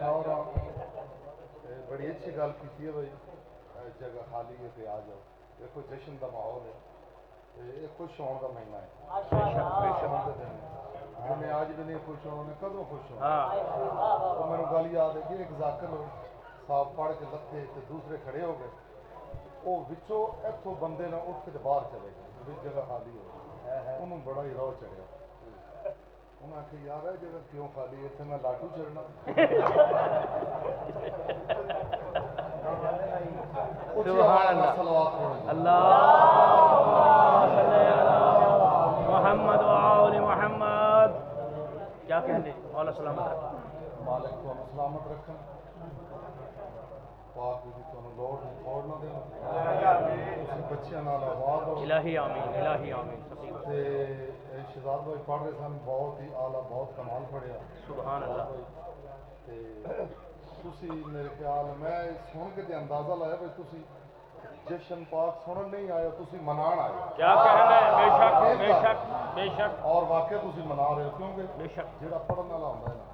और बड़ी अच्छी गल की है भाई, जगह खाली है तो आ जाओ। देखो जश्न का माहौल है, ये खुश होने का महीना है। मैं आज भी नहीं खुश होना, मैं कदों खुश होना। तो मेरे गल याद है कि एक जाकर साफ पढ़ के लथे तो दूसरे खड़े हो गए, वो विचों इतों बंदे ना उठ के बाहर चले गए, जगह खाली हो। उन्होंने बड़ा ही रोह चढ़िया। उन्हें आखिया यार है जगह क्यों खाली है, इतने मैं लाडू चढ़ना। मोहम्मद मोहम्मद। क्या कहने मौला सलामत रखें, मालिक को सलामत रखें, पाक भी तुहानू लोड़ नहीं छोड़ ना देना, बच्चों नाल आबाद हो। इलाही आमीन, इलाही आमीन। शहजाद भाई पढ़ रहे सन, बहुत ही आला, बहुत कमाल पढ़िया। सुभान अल्लाह। मेरे ख्याल मैं सुन के अंदाजा लाया भाई तुसी जश्न पाक सुनन नहीं आए, तुसी मनान आए। क्या कहना है, बेशक बेशक बेशक। और वाकई तुसी मना रहे हो, क्योंकि बेशक जेड़ा पढ़न वाला होंदा है ना,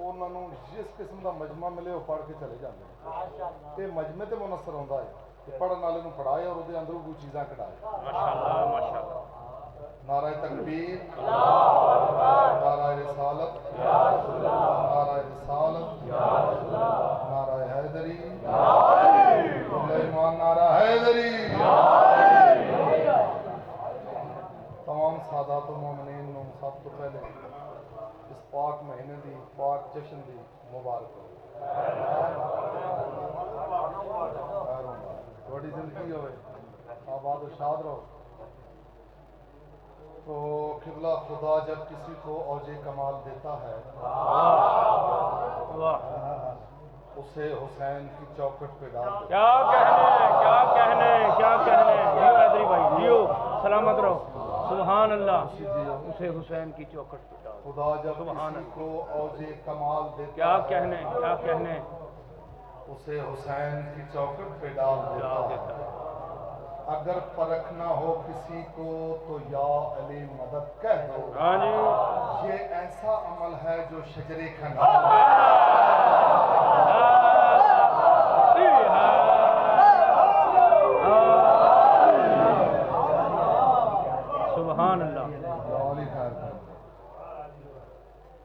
उन्होंने जिस किस्म का मजमा मिले वो पढ़ के चले जाते हैं। ये मजमे ते मुनसर होंदा है कि पढ़न वाले को पढ़ाए और उसके अंदरों कोई चीज़ां कढ़ाए। माशाअल्लाह माशाअल्लाह। नाराए तकबीर, नाराए रिसालत, नाराए रिसालत, नाराए हैदरी, सुलेमान नारा हैदरी। तमाम सादात मोमिनीन नूं सब तो पहले इस पाक महीने की पाक जश्न की मुबारक हो। थोड़ी जिंदगी हो, आबाद शाद रहो। तो किबला खुदा जब किसी को औजे कमाल देता है, उसे हुसैन की चौखट पे डाल देता है। क्या कहने, क्या कहने, क्या कहने। जियो हैदरी भाई, जियो, सलामत रहो। सुभान अल्लाह। उसे हुसैन की चौखट पे डाल। खुदा जब किसी को औजे कमाल देता है, क्या कहने, क्या कहने। उसे हुसैन की चौखट पे डाल देता है। अगर परखना हो किसी को तो या अली मदद कह दो। ये ऐसा अमल है जो शजरे का नाम है। सुभान अल्लाह।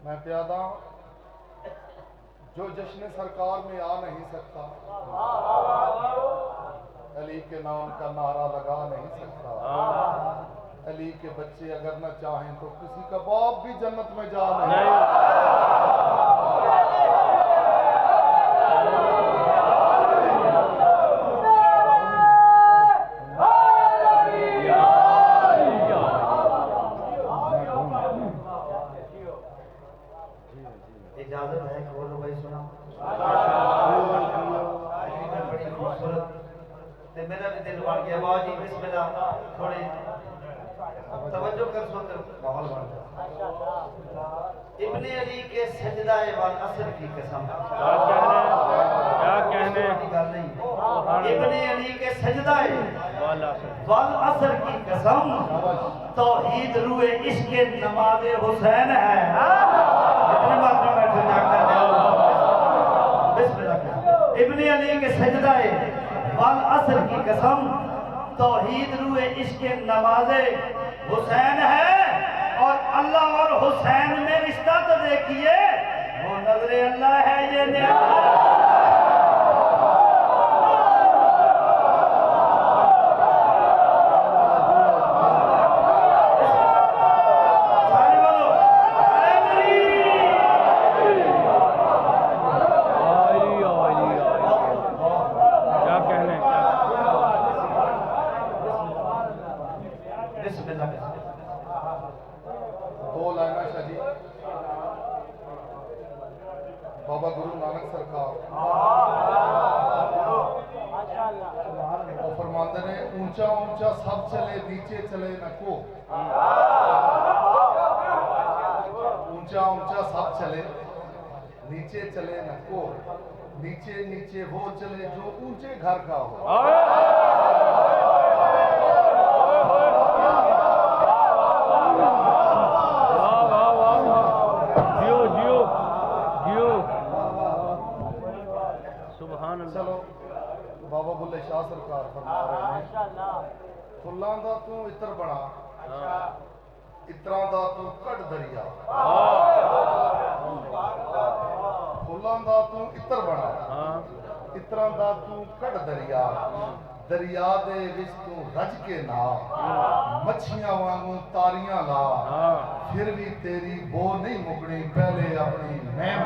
मैं प्यादा जो जश्न सरकार में आ नहीं सकता, अली के नाम का नारा लगा नहीं सकता, अली के बच्चे अगर न चाहें तो किसी का बाप भी जन्नत में जा नहीं। इजाजत है खोलो भाई सुना। बड़ी खूबसूरत मेरा भी दिल बन गया। आवाज ही बिस्मिल्लाह, थोड़ी तवज्जो कर सो तो माहौल बन गया। इब्ने अली के सजदाए वाल असर की कसम। क्या कहने गल नहीं। इब्ने अली के सजदाए वाल असर की कसम, तौहीद रूए इश्क नमाज़े हुसैन है। इतने बात में बैठे जागना है। बिस्मिल्लाह। इब्ने अली के सजदाए वाल असर की कसम, तौहीद रूए इश्क नमाज़े हुसैन है। और अल्लाह और हुसैन में रिश्ता तो देखिए, वो नजरे अल्लाह है ये दो लाइना शादी बाबा गुरु नानक सरकार और फरमाते ने, ऊंचा ऊंचा सब चले नीचे चले न को। ऊंचा ऊंचा सब चले नीचे चले न को, नीचे नीचे वो चले जो ऊंचे घर का हो। जियो जियो जियो। वाले शाह सरकार फरमा रहे हैं फुल्लां दा तू इत्र बना इत्रां दा तू कट दरिया फुल्लां दा तू इत्र बना इत्रां दा तू कट दरिया दरिया दे विच तू रज के ना मच्छियां वांगू तारियां ला फिर भी तेरी बो नहीं मुकनी पहले अपनी मैं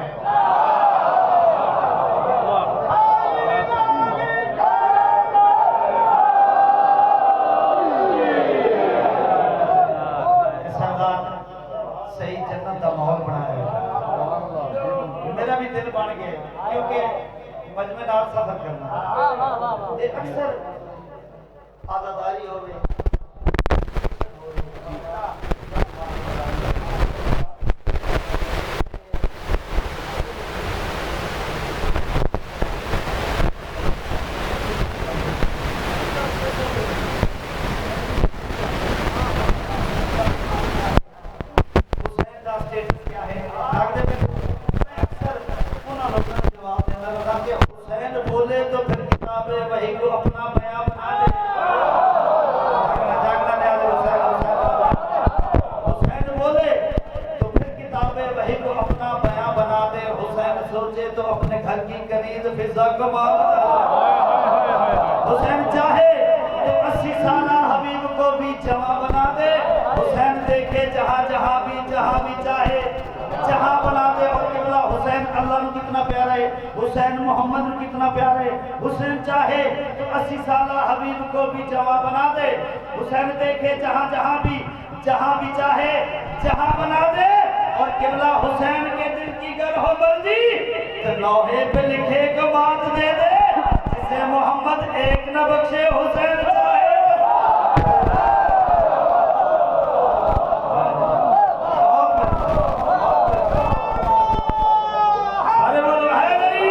सही जन्नत का माहौल बनाया मेरा भी दिल बन गया क्योंकि मजमे नाल सफर करना ये अक्सर आजादारी हो गई तो अपने घर की कनीज फिजा कमा हुसैन चाहे तो 80 साला हबीब को भी जवां बना दे हुसैन देखे जहां जहां भी चाहे जहां बना दे और किबला हुसैन अल्लाह को कितना प्यारा है हुसैन मोहम्मद को कितना प्यारा है हुसैन चाहे तो 80 साला हबीब को भी जवां बना दे हुसैन देखे जहां जहां भी चाहे जहां बना दे और किबला हुसैन के दिल की गर हो मर्जी तो लौहे पे लिखे कमात दे दे जिसे मोहम्मद एक न बख्शे हुसैन चाहे अरे बोलो हैदरी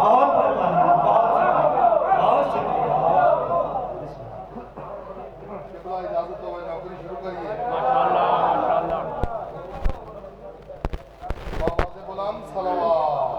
बहुत शुक्रिया इजाजत हो नौकरी शुरू करिए बाबा से बुलंद सलावत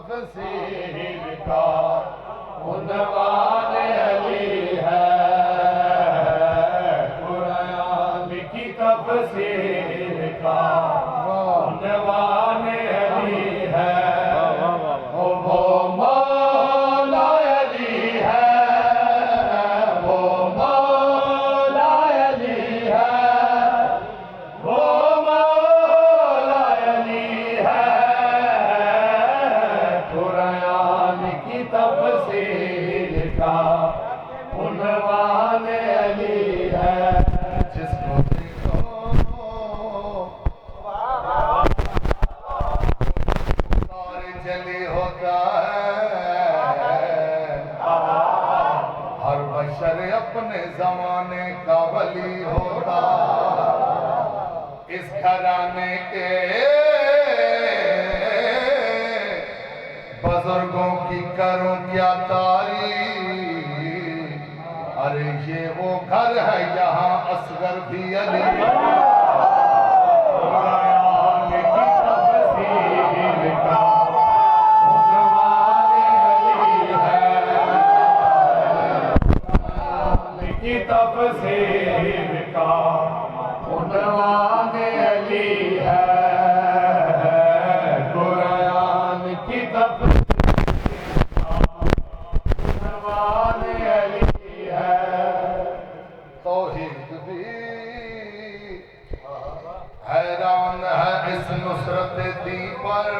तफसीर का उन्वान अली है, कुरान की तफसीर का उन्वान अली है। वो मौला अली है, वो मौला अली है, वो मौला अली है, कुरान की तफसीर का उन्वान अली है। जिसको देखो सारे जली होता है, हर बशर अपने जमाने का वली होता। इस घराने के बुजुर्गों की करूं क्या तारीफ, अरे ये वो घर है यहाँ असगर भी अली। कुरान की तफसीर का उन्वान अली है, कुरान की तफसीर का उन्वान अली है, कुरान की तफसीर उन्वान अली है। तौहीद भी हैरान है इस नुसरत दी पर,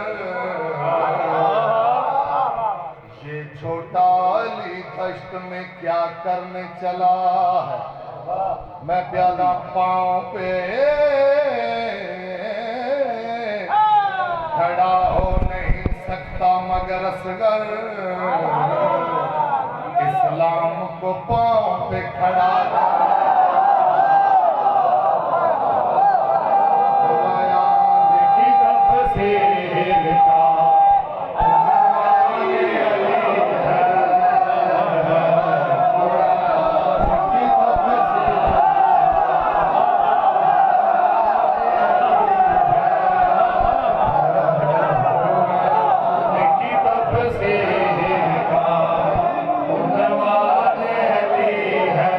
ये छोटा अली दश्त में क्या करने चला है। मैं प्यादा पाँव पे खड़ा हो नहीं सकता मगर असगर इस्लाम को पाँव पे खड़ा कुरान की तफसीर का उन्वान अली है, कुरान की तफसीर की तफसीर का उन्वान अली है,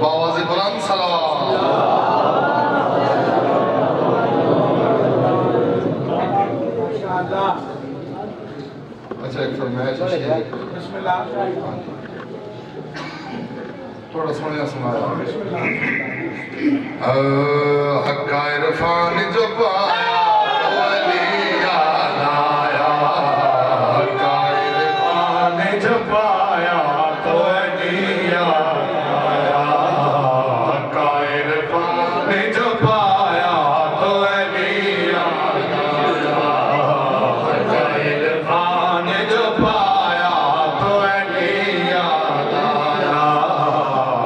बावाज़ बुलंद सलावत। अच्छा एक फरमाइश थोड़ा सुनिया सुनाया। हक्का इरफान जो पाया तो अली याद आया, हक्का इरफान जो पाया तो अली याद आया, हक्का इरफान जो पाया तो अली याद आया, हक्का इरफान जो पाया तो अली याद आया,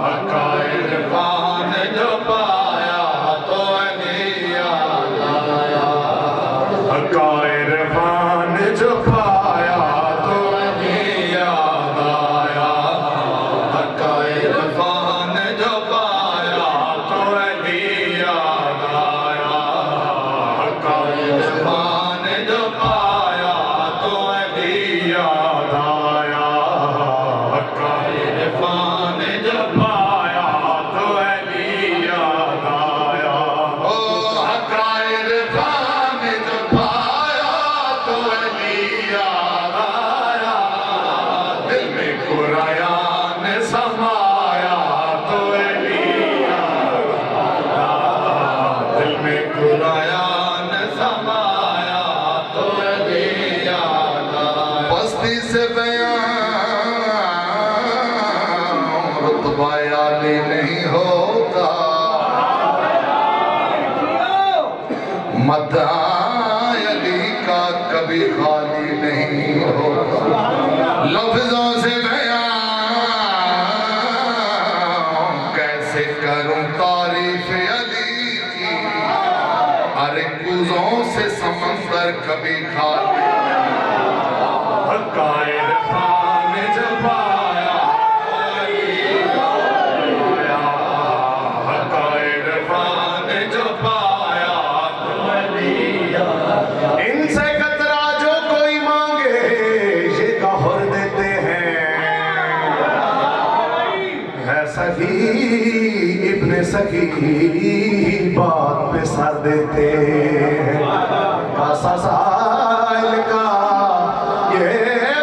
हक्का इरफान जो पाया तो अली याद आया, हक्का इरफान जो पाया तो अली याद आया, हक्का इरफान जो पाया तो अली याद आया, हक्का इरफान जो पाया तो अली याद आया, हक्का इरफान जो पाया तो अली याद आया, ओ हक्का इरफान जो पाया तो अली याद आया, दिल में कुरान समाया तो अली याद आया, दिल में कुरान समाया तो अली याद आया, बस्ती से बयां रुतबा आली नहीं होता, मदाह अली का कभी खाली नहीं होता, लफ्जों से बयां कैसे करूं तारीफ अली की, अरे कुज़ों से समंदर कभी खाली, हक्का इरफान जो पाया अली आया, हक्का इरफान जो पाया तो अली आया, इनसे कतरा जो कोई मांगे ये कहर देते हैं, है सखी इब्ने सखी बात पे सर देते हैं, साइल का ये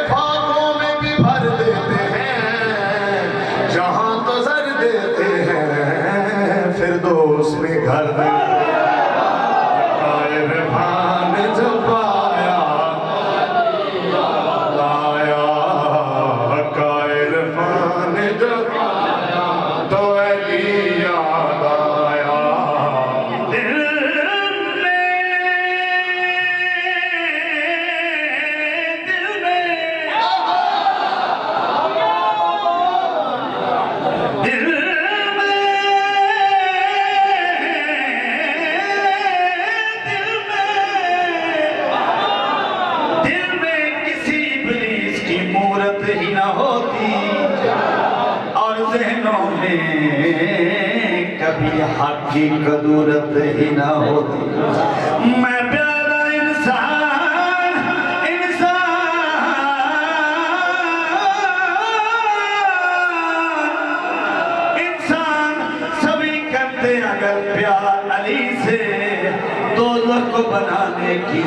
फाकों में भी भर देते हैं, जहां तो सर देते हैं फिर दोस्त में घर देते हैं, हक्का इरफान जो पाया आया, हक्का इरफान जो पाया तो अली याद आया, दिल में किसी इब्लीस की मूरत ही न होती, और ज़हनों में कभी हक की कदूरत ही न होती, मैं प्यारा इंसान इंसान सभी करते अगर प्यार अली से दोज़ख को बनाने की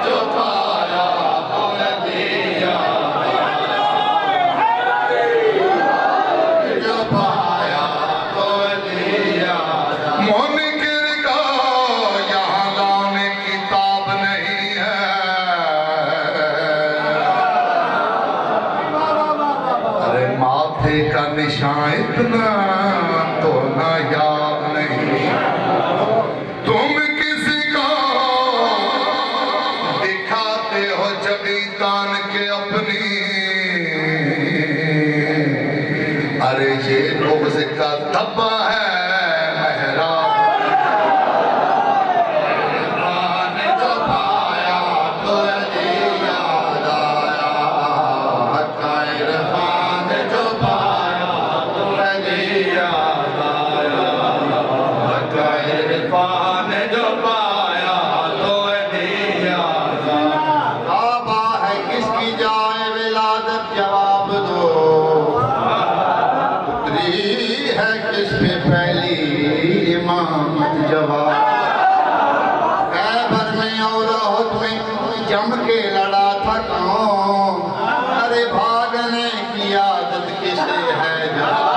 जो पाया तो अली जो पाया तो अली मुनकिर का यहाँ लाने की ताब नहीं है, अरे माथे का निशान इतना तो नायाब नहीं, तुम किसी को दिखाते हो जबी तान के अपनी, अरे ये बुग़्ज़ का धब्बा है मेहराब, जो पाया तो अली याद आया, हक्का इरफान जो पाया तो अली याद आया, हक्का इरफान जो पाया तो अली याद आया, काबा है किसकी जाए विलादत जवाब उतरी है किस पे पहली इमामत जवाब। खैबर में और उहद में जम के लड़ा था कौन, अरे भागने की आदत किसे है जवाब।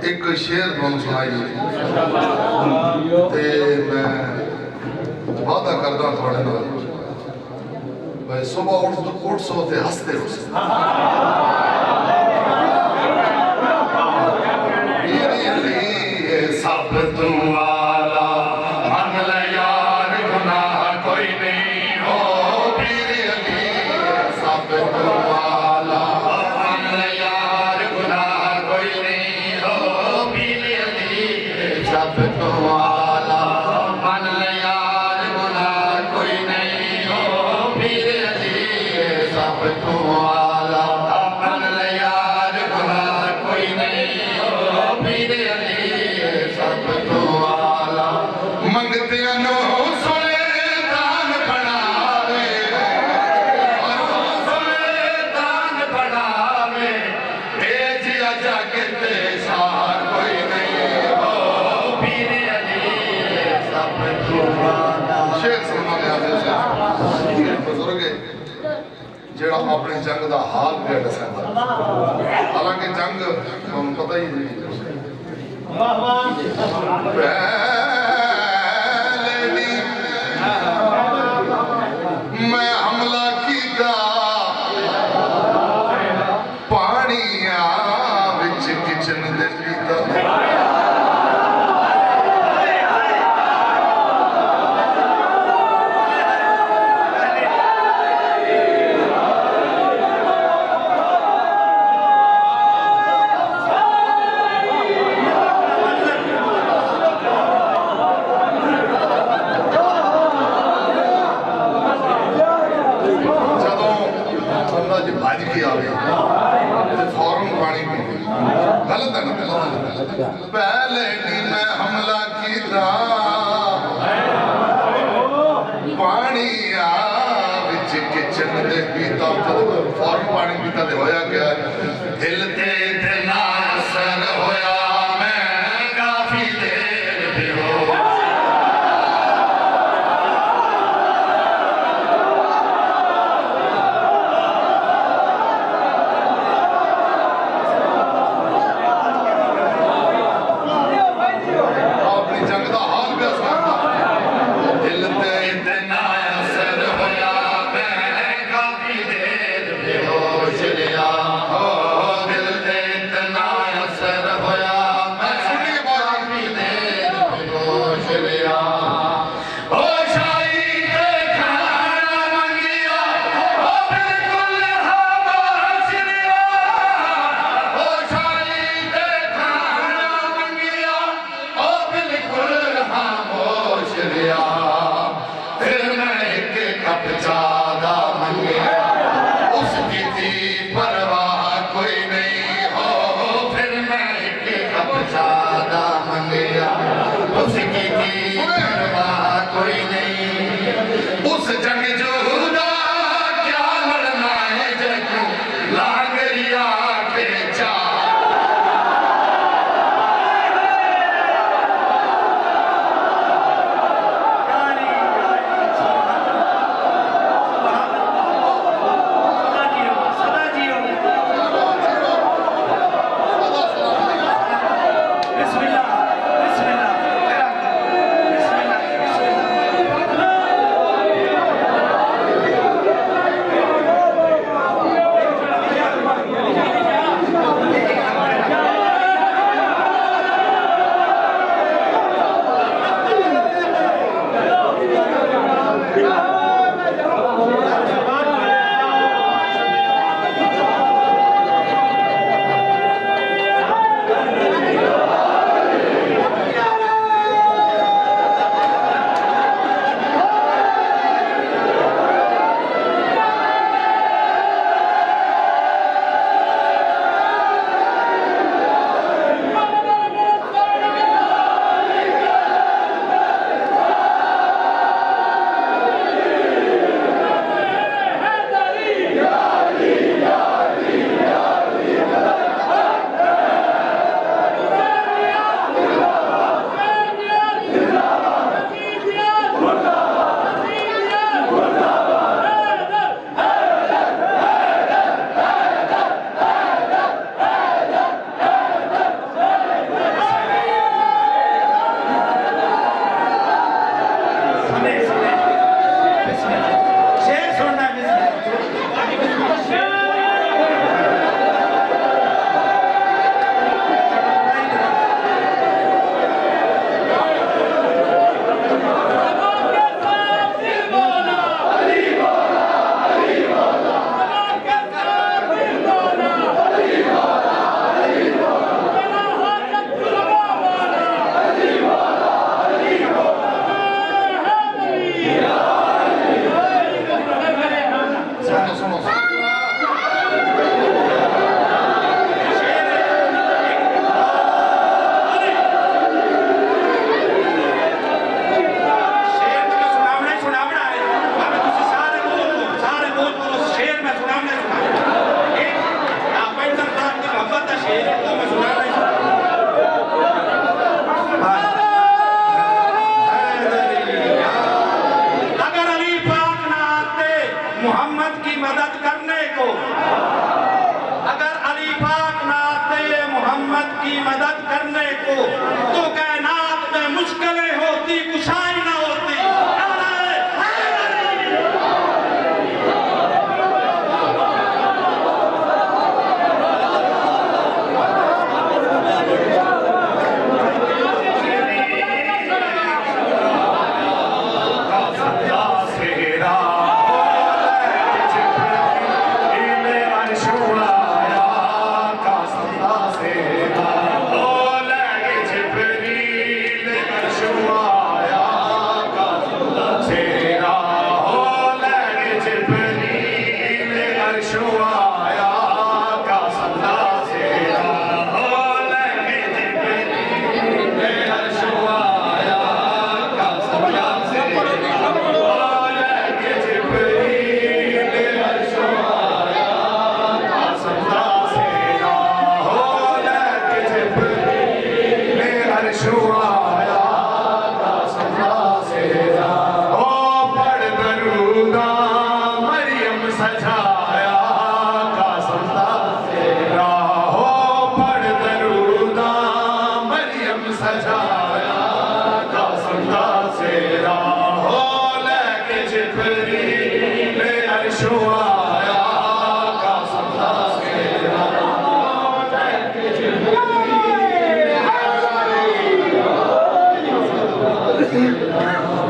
एक शेर तुहानू सुनाई ते मैं वादा करदा थोड़े नाल भाई सुबह उठ सो ते हंसते हो सब तू वाला मन ले यार गुनाह कोई नहीं हो पीर अली सब तू वाला मन ले यार गुनाह कोई नहीं हो पीर अली सब तू वाला मन ले यार गुनाह कोई नहीं हो पीर अली सब तू वाला मन ले यार गुनाह कोई नहीं हो पीर अली सब तो आला मंगते नो सुने दान बढ़ावे सुने दान बढ़ावे तेज जगते सार कोई नहीं हो पीर अली सब तो आला। शेर सुनाने आते बुजुर्ग जेड़ा अपनी जंग का हाल भी दसदा हालांकि जंग तुहानू पता ही नहीं मैं हमला कीता पानिया विच किचन दे पीता पहले नी मैं हमला कीता पानी आ विच किचन दे पीता फौरन पानी पीता ते होया क्या दिल ते इतना असर होया मैं काफी देर बेहोश अपनी जंग दा हाल भी सुनाता दिल ते इतना असर होया मैं काफी देर बेहोश लिया हो दिल ते इतना असर होया मैं काफी देर बेहोश लिया ओ शाही ते खाना मंगिया ओ बिल्कुल खामोश लिया ओ शाही ते खाना मंगिया ओ बिल्कुल खामोश लिया फिर मैं एक कप चादा मंगिया उसकी थी परवाह कोई नहीं हो फिर मैं एक कप चादा मंगिया उसकी थी परवाह कोई नहीं उस जंगजू दा क्या लड़ना है जगू लांगरिया के चा Pretty शुआया का सदा सेरा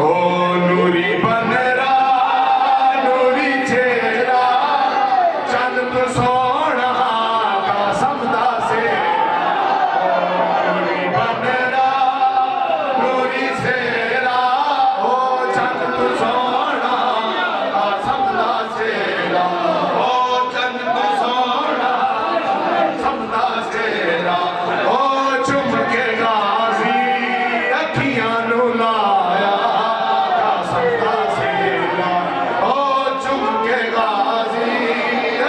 ओ नूरी बनरा नूरी चेहरा चंद तो सोना का समदा से नूरी बनरा नूरी चेहरा ओ चंद तो सोना का समदा सेरा ओ चंद तो सोना समदा सेरा ओ चुम के गाजी अखियां नू लाया का समदा सेरा ओ चुम के गाजी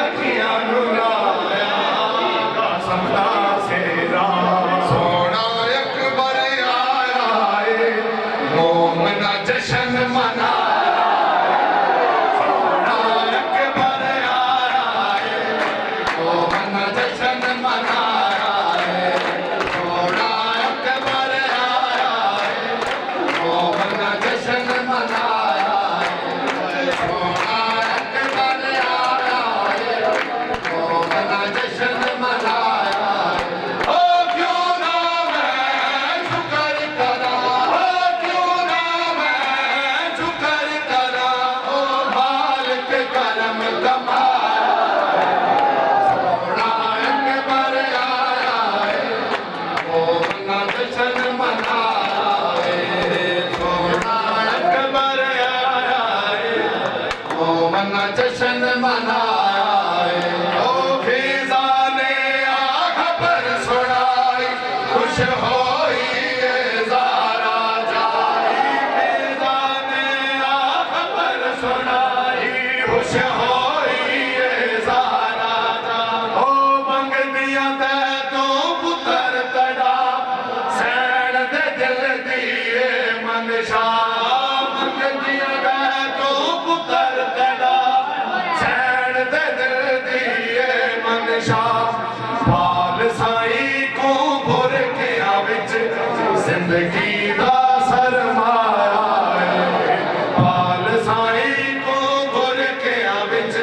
अखियां नू लाया का समदा सेरा सोना अकबर आया है मोमना जश्न मनाया सोना अकबर आया है मोमना जश्न मनाया है सोना अकबर आया है मोमना जश्न मनाया है सोना अकबर आया है मोमना जश्न मनाया है ओ क्यों ना मैं शुक्र करा ओ क्यों ना मैं शुक्र करा ओ मालिक करम कमाया सोना अकबर आया है मोमना जश्न मनाया है सोना अकबर आया है मोमना जश्न मनाया है ओ फिजा ने खबर सुनाई खुश होई ये ज़ारा जाई फिजा ने खबर सुनाई खुश होई ये ज़ारा जाई ओ मंग दिया ते तू पुत्र तड़ा सैन दे दिल दिए मनशा मंग दिया ते तू पुत्र तड़ा सैन दे दिल दिए मनशा पाल साई को भुर के विच जिंदगी दा सरमाया है पाल साई को भुर के विच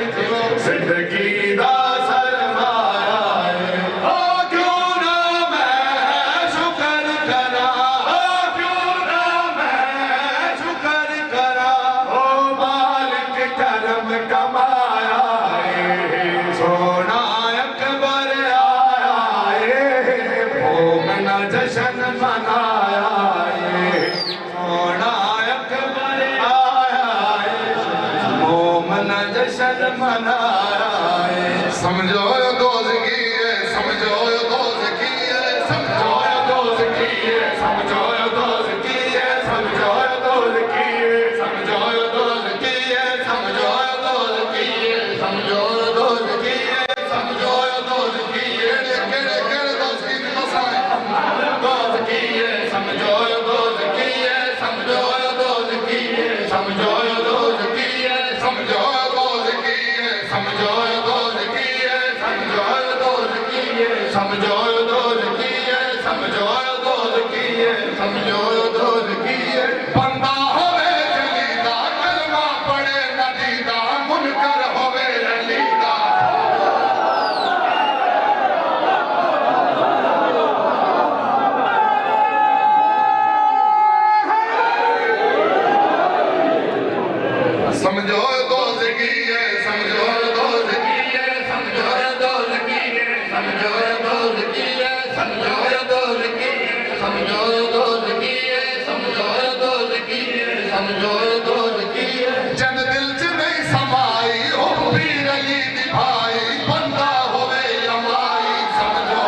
जिंदगी दा सरमाया है ओ क्यों ना मैं शुक्र करा ओ क्यों ना मैं शुक्र करा ओ मालिक करम कमाया है सोना अकबर आया है मोमना जश्न मनाया है सोना अकबर आया है मोमना जश्न मनाया है समझो दोज़गी है समझो दोज़गी है समझो दोज़गी है समझो दोज़गी है समझो दोज़गी है समझो दोज़गी है समझो दोज़गी है समझो दोज़गी है समझो दोज़गी है केड़े केड़े दोज़गी दी दसाए दोज़गी है समझो दोज़गी है समझो दोज़गी है समझो दोज़गी है समझो दोज़गी है समझो दोज़गी है समझो दोज़गी है समझो दोज़गी है समझो दोज़गी है समझो दोज़गी है बंदा होवे जलीदा कलमा पढ़े नदीदा मुनकर होवे रलीदा समझो दोज़गी है समझो दोज़गी है समझो दोज़गी है समझो दोज़गी है समझो दोज़गी है समझो दोज़गी है समझो दोज़गी है समझो दोज़गी है जन दिल च नहीं समाई हो पीर अली दी भाई बंदा होवे यमाई समझो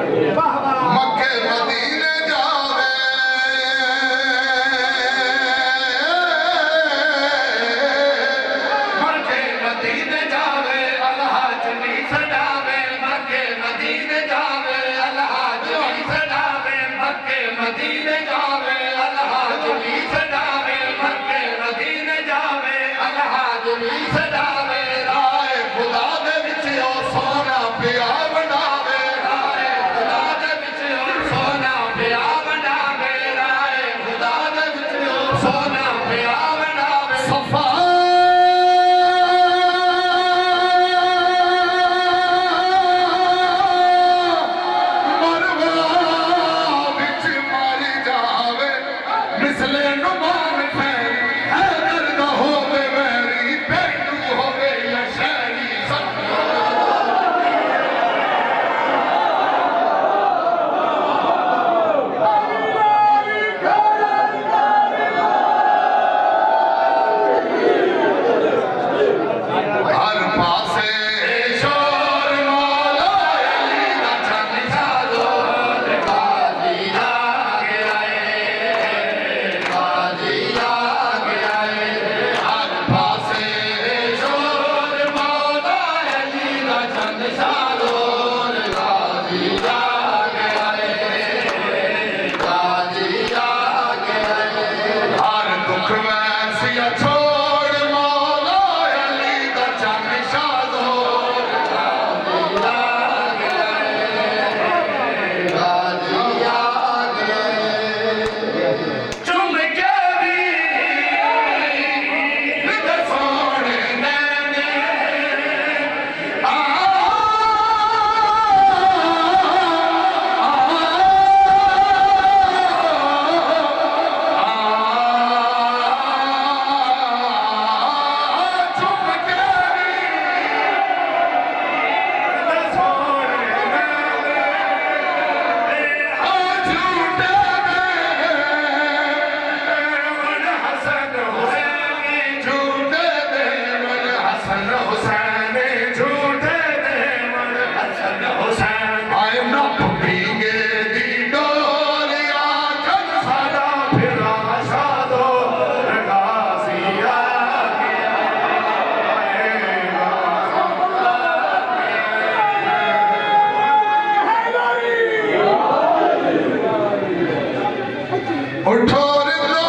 मक्के मदीने जावे पासे शोर मौला अली दा चंद शादोर गाजी आ गया हर पासे शोर मौला अली दा चंद शादोर गाजी आ गया हर दुख वैसिया छोड़ मौला अली दा चंद शादोर चुम के भी निगर सोने नैने चुम के भी निगर सोने नैने झूठे मन हसन हुसैन झूठे मन हसन हुसैन झूठे मन हसन हुसैन आए नप पीगे दी डोरिया कन सादा फिरा शादो गाजिया उठो रिंदो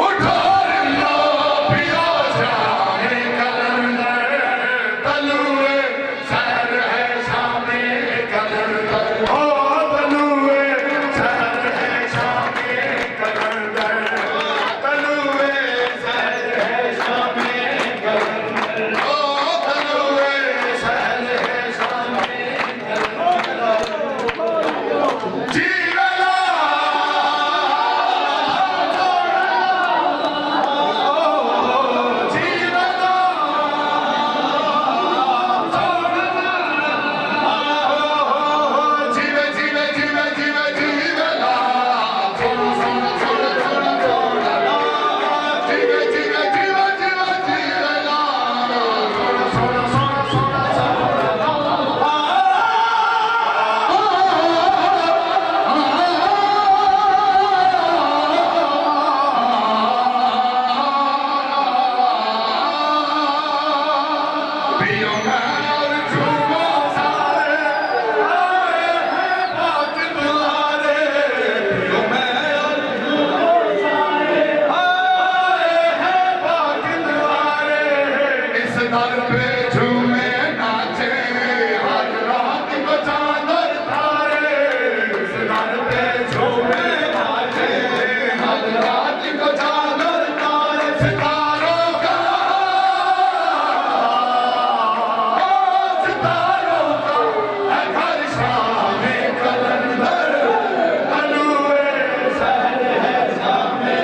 उठो रिंदो पियो जामे कलंदर तलुए सर है शामे कलंदर ओ तलुए सर है शामे कलंदर तलुए सर है शामे कलंदर ओ तलुए सर है शामे जीवना जीवना जीवे जीवे जीवे जीवे जीवना जीवे जीवे जीवे जीवे जीवे जीवना पियो मैं झूमो सारे आए हैं पाक दुआरे पियो मैं झूमो सारे आए हैं पाक दुआरे इस दर पे झूमे नाचे हर रात को चांदर तारे इस दर पे झूमे नाचे हर रात को चांदर तारे सितारों का सितारों का है घर शामे कलंदर तलुए सर है शामे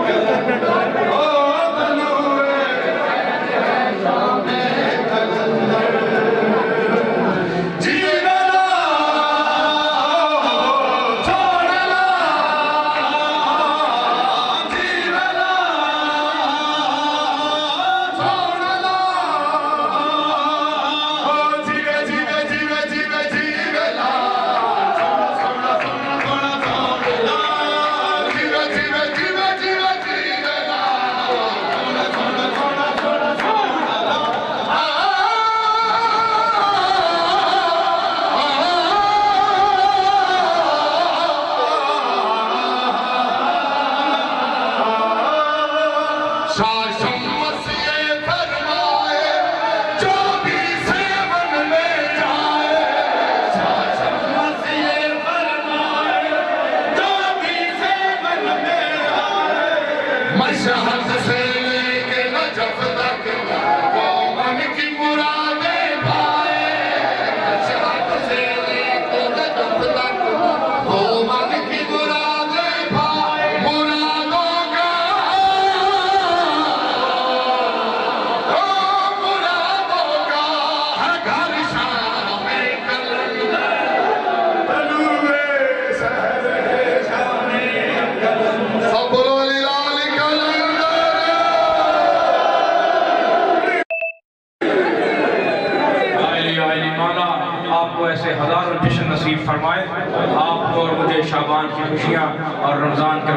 कलंदर ओ तलुए शामे कलंदर जीवना छोड़ना जीवना छोड़ना ओ जीवे जीवे जीवे जीवे जीवेला सोना सोना सोना सोना जीवे जीवे जीवे जीवे जीवेला सोना सोना सोना सोना सोना शासन मसीहे फरमाए जो भी सेवन में जाए शासन मसीहे फरमाए जो भी सेवन में आए मशहद से लेके नजफ तक वो मन की मुरादें पाए मशहद से लेके नजफ तक वो मन की मुरादें पाए मुरादों का मुरादों का है घर शामे कलंदर तलुए सर है शामे कलंदर सब बोलो लाल कलंदर आपको ऐसे हज़ारों जश्न नसीब फरमाए, आपको और मुझे शाबान की खुशियाँ और रमज़ान के